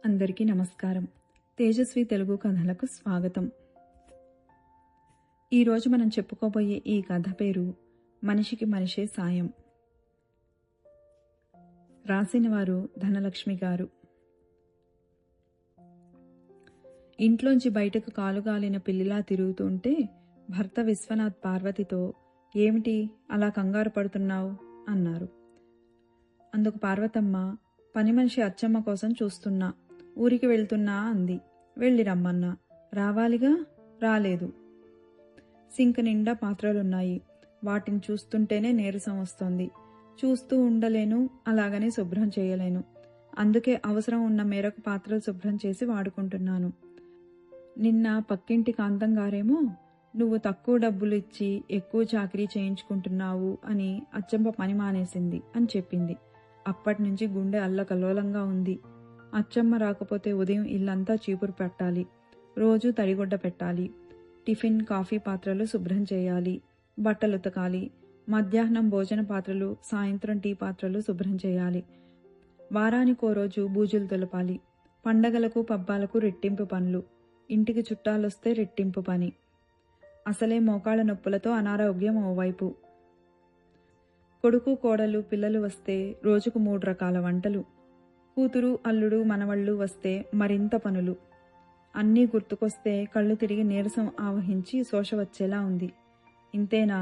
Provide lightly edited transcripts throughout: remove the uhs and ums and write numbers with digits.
అందరికీ నమస్కారం. తేజస్వి తెలుగు కథలకు స్వాగతం. ఈరోజు మనం చెప్పుకోబోయే ఈ కథ పేరు మనిషికి మనిషే సాయం. రాసిన వారు ధనలక్ష్మి గారు. ఇంట్లోంచి బయటకు కాలుగాలిన పిల్లిలా తిరుగుతుంటే భర్త విశ్వనాథ్ పార్వతితో, ఏమిటి అలా కంగారు పడుతున్నావు అన్నారు. అందుకు పార్వతమ్మ, పని మనిషి అచ్చమ్మ కోసం చూస్తున్నా, ఊరికి వెళ్తున్నా అంది. వెళ్ళి రమ్మన్నా. రావాలిగా, రాలేదు. సింక్ నిండా పాత్రలున్నాయి. వాటిని చూస్తుంటేనే నీరసం వస్తోంది. చూస్తూ ఉండలేను, అలాగని శుభ్రం చేయలేను. అందుకే అవసరం ఉన్న మేరకు పాత్రలు శుభ్రం చేసి వాడుకుంటున్నాను. నిన్న పక్కింటి కాంతం గారేమో, నువ్వు తక్కువ డబ్బులు ఇచ్చి ఎక్కువ చాకరీ చేయించుకుంటున్నావు అని అచ్చమ్మ పని మానేసింది అని చెప్పింది. అప్పటి నుంచి గుండె అల్లకల్లోలంగా ఉంది. అచ్చమ్మ రాకపోతే ఉదయం ఇల్లంతా చీపురు పెట్టాలి, రోజు తడిగుడ్డ పెట్టాలి, టిఫిన్ కాఫీ పాత్రలు శుభ్రం చేయాలి, బట్టలు ఉతకాలి, మధ్యాహ్నం భోజన పాత్రలు, సాయంత్రం టీ పాత్రలు శుభ్రం చేయాలి, వారానికో రోజు బూజులు దులపాలి, పండగలకు పబ్బాలకు రెట్టింపు పనులు, ఇంటికి చుట్టాలొస్తే రెట్టింపు పని. అసలే మోకాళ్ళ నొప్పులతో అనారోగ్యం ఓవైపు. కొడుకు కోడలు పిల్లలు వస్తే రోజుకు 3 రకాల వంటలు, కూతురు అల్లుడు మనవళ్ళు వస్తే మరింత పనులు. అన్నీ గుర్తుకొస్తే కళ్ళు తిరిగి నీరసం ఆవహించి శోష వచ్చేలా ఉంది. ఇంతేనా?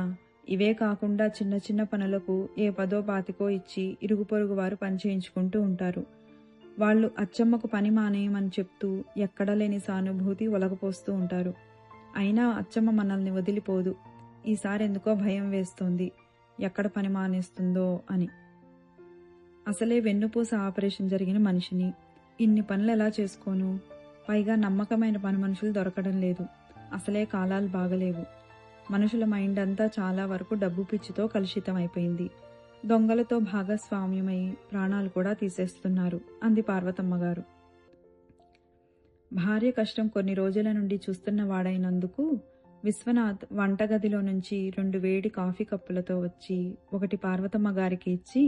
ఇవే కాకుండా చిన్న చిన్న పనులకు ఏ 10 20 ఇచ్చి ఇరుగు పొరుగు వారు పనిచేయించుకుంటూ ఉంటారు. వాళ్ళు అచ్చమ్మకు పని మానేయమని చెప్తూ ఎక్కడా లేని సానుభూతి ఒలగపోస్తూ ఉంటారు. అయినా అచ్చమ్మ మనల్ని వదిలిపోదు. ఈసారి ఎందుకో భయం వేస్తోంది, ఎక్కడ పని మానేస్తుందో అని. అసలే వెన్నుపూస ఆపరేషన్ జరిగిన మనిషిని, ఇన్ని పనులు ఎలా చేసుకోను? పైగా నమ్మకమైన పని మనుషులు దొరకడం లేదు. అసలే కాలాలు బాగలేవు. మనుషుల మైండ్ అంతా చాలా వరకు డబ్బు పిచ్చితో కలుషితం అయిపోయింది. దొంగలతో భాగస్వామ్యమై ప్రాణాలు కూడా తీసేస్తున్నారు అంది పార్వతమ్మ గారు. భార్య కష్టం కొన్ని రోజుల నుండి చూస్తున్న వాడైనందుకు విశ్వనాథ్ వంటగదిలో నుంచి 2 వేడి కాఫీ కప్పులతో వచ్చి ఒకటి పార్వతమ్మ గారికి ఇచ్చి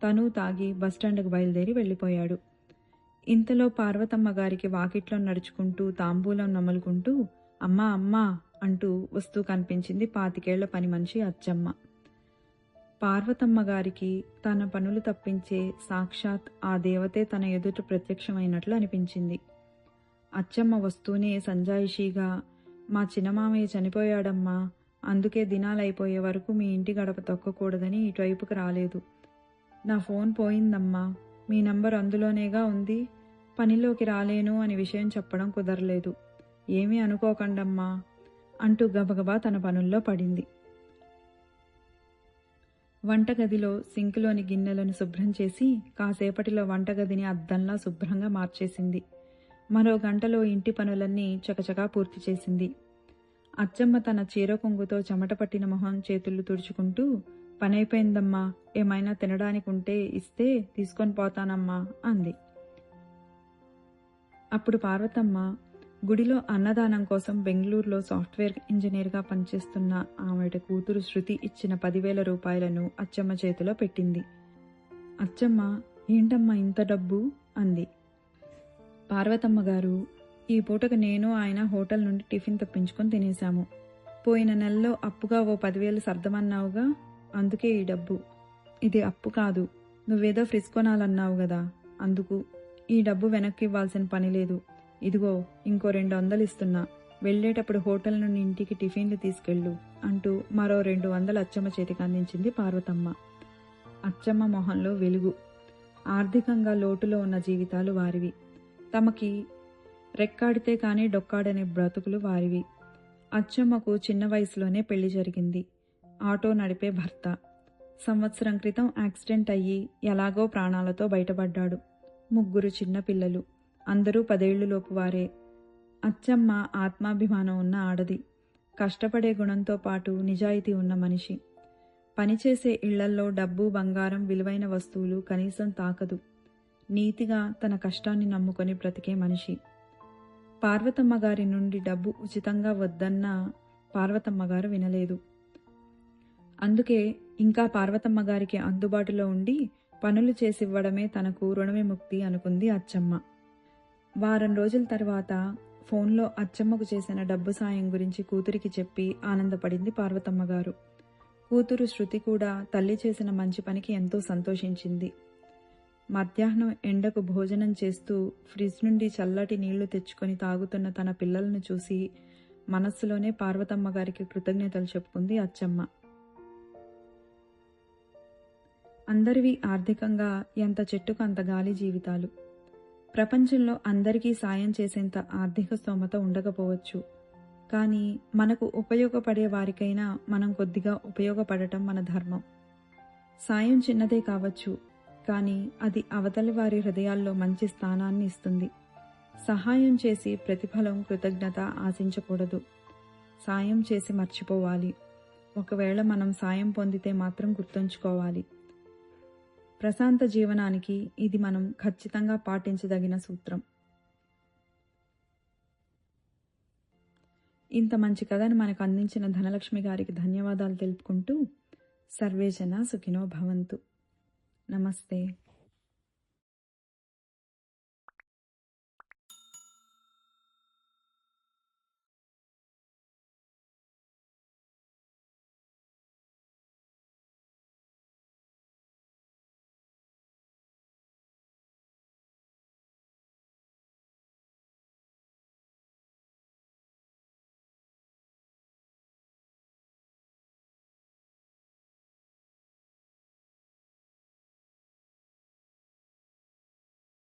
తను తాగి బస్టాండ్కు బయలుదేరి వెళ్ళిపోయాడు. ఇంతలో పార్వతమ్మ గారికి వాకిట్లో నడుచుకుంటూ తాంబూలం నమలుకుంటూ అమ్మా అమ్మా అంటూ వస్తూ కనిపించింది 25 ఏళ్ల పని మనిషి అచ్చమ్మ. పార్వతమ్మ గారికి తన పనులు తప్పించే సాక్షాత్ ఆ దేవతే తన ఎదుట ప్రత్యక్షమైనట్లు అనిపించింది. అచ్చమ్మ వస్తూనే సంజాయిషీగా, మా చిన్నమామయ్య చనిపోయాడమ్మా, అందుకే దినాలైపోయే వరకు మీ ఇంటి గడప తొక్కకూడదని ఇటువైపుకి రాలేదు. నా ఫోన్ పోయిందమ్మా, మీ నంబర్ అందులోనేగా ఉంది, పనిలోకి రాలేను అని విషయం చెప్పడం కుదరలేదు, ఏమీ అనుకోకండమ్మా అంటూ గబగబా తన పనుల్లో పడింది. వంటగదిలో సింక్లోని గిన్నెలను శుభ్రం చేసి కాసేపటిలో వంటగదిని అద్దంలా శుభ్రంగా మార్చేసింది. మరో గంటలో ఇంటి పనులన్నీ చకచకా పూర్తి చేసింది. అచ్చమ్మ తన చీర కొంగుతో చెమట పట్టిన మొహం చేతులు తుడుచుకుంటూ, పనైపోయిందమ్మా, ఏమైనా తినడానికి ఉంటే ఇస్తే తీసుకొని పోతానమ్మా అంది. అప్పుడు పార్వతమ్మ గుడిలో అన్నదానం కోసం బెంగళూరులో సాఫ్ట్వేర్ ఇంజనీర్గా పనిచేస్తున్న ఆమె కూతురు శృతి ఇచ్చిన 10,000 రూపాయలను అచ్చమ్మ చేతిలో పెట్టింది. అచ్చమ్మ, ఏంటమ్మా ఇంత డబ్బు అంది. పార్వతమ్మ గారు, ఈ పూటకు నేను ఆయన హోటల్ నుండి టిఫిన్ తెప్పించుకొని తినేశాము. పోయిన నెలలో అప్పుగా ఓ 10,000 సర్దమన్నావుగా, అందుకే ఈ డబ్బు. ఇది అప్పు కాదు, నువ్వేదో ఫ్రిజ్ కొనాలన్నావు గదా, అందుకు. ఈ డబ్బు వెనక్కి ఇవ్వాల్సిన పని లేదు. ఇదిగో ఇంకో 200 ఇస్తున్నా, వెళ్లేటప్పుడు హోటల్ నుండి ఇంటికి టిఫిన్లు తీసుకెళ్ళు అంటూ మరో 200 అచ్చమ్మ చేతికి అందించింది పార్వతమ్మ. అచ్చమ్మ మొహంలో వెలుగు. ఆర్థికంగా లోటులో ఉన్న జీవితాలు వారివి. తమకి రెక్కాడితే కానీ డొక్కాడనే బ్రతుకులు వారివి. అచ్చమ్మకు చిన్న వయసులోనే పెళ్లి జరిగింది. ఆటో నడిపే భర్త. సంవత్సరం క్రితం యాక్సిడెంట్ అయ్యి ఎలాగో ప్రాణాలతో బయటపడ్డాడు. 3 చిన్న పిల్లలు, అందరూ 10 ఏళ్లలోపు వారే. అచ్చమ్మ ఆత్మాభిమానం ఉన్న ఆడది, కష్టపడే గుణంతో పాటు నిజాయితీ ఉన్న మనిషి. పనిచేసే ఇళ్లల్లో డబ్బు బంగారం విలువైన వస్తువులు కనీసం తాకదు. నీతిగా తన కష్టాన్ని నమ్ముకొని బ్రతికే మనిషి. పార్వతమ్మ గారి నుండి డబ్బు ఉచితంగా వద్దన్నా పార్వతమ్మ గారు వినలేదు. అందుకే ఇంకా పార్వతమ్మ గారికి అందుబాటులో ఉండి పనులు చేసివ్వడమే తనకు రుణవిముక్తి అనుకుంది అచ్చమ్మ. వారం రోజుల తర్వాత ఫోన్లో అచ్చమ్మకు చేసిన డబ్బు సాయం గురించి కూతురికి చెప్పి ఆనందపడింది పార్వతమ్మ గారు. కూతురు శృతి కూడా తల్లి చేసిన మంచి పనికి ఎంతో సంతోషించింది. మధ్యాహ్నం ఎండకు భోజనం చేస్తూ ఫ్రిడ్జ్ నుండి చల్లటి నీళ్లు తెచ్చుకొని తాగుతున్న తన పిల్లలను చూసి మనస్సులోనే పార్వతమ్మ గారికి కృతజ్ఞతలు చెప్పుకుంది అచ్చమ్మ. అందరివి ఆర్థికంగా ఎంత చెట్టుకు అంత గాలి జీవితాలు. ప్రపంచంలో అందరికీ సాయం చేసేంత ఆర్థిక స్తోమత ఉండకపోవచ్చు. కానీ మనకు ఉపయోగపడే వారికైనా మనం కొద్దిగా ఉపయోగపడటం మన ధర్మం. సాయం చిన్నదే కావచ్చు, కానీ అది అవతలి వారి హృదయాల్లో మంచి స్థానాన్ని ఇస్తుంది. సహాయం చేసి ప్రతిఫలం కృతజ్ఞత ఆశించకూడదు. సాయం చేసి మర్చిపోవాలి. ఒకవేళ మనం సాయం పొందితే మాత్రం గుర్తుంచుకోవాలి. ప్రశాంత జీవనానికి ఇది మనం ఖచ్చితంగా పాటించదగిన సూత్రం. ఇంత మంచి కథను మనకు అందించిన ధనలక్ష్మి గారికి ధన్యవాదాలు తెలుపుకుంటూ సర్వేజన సుఖినో భవంతు. నమస్తే.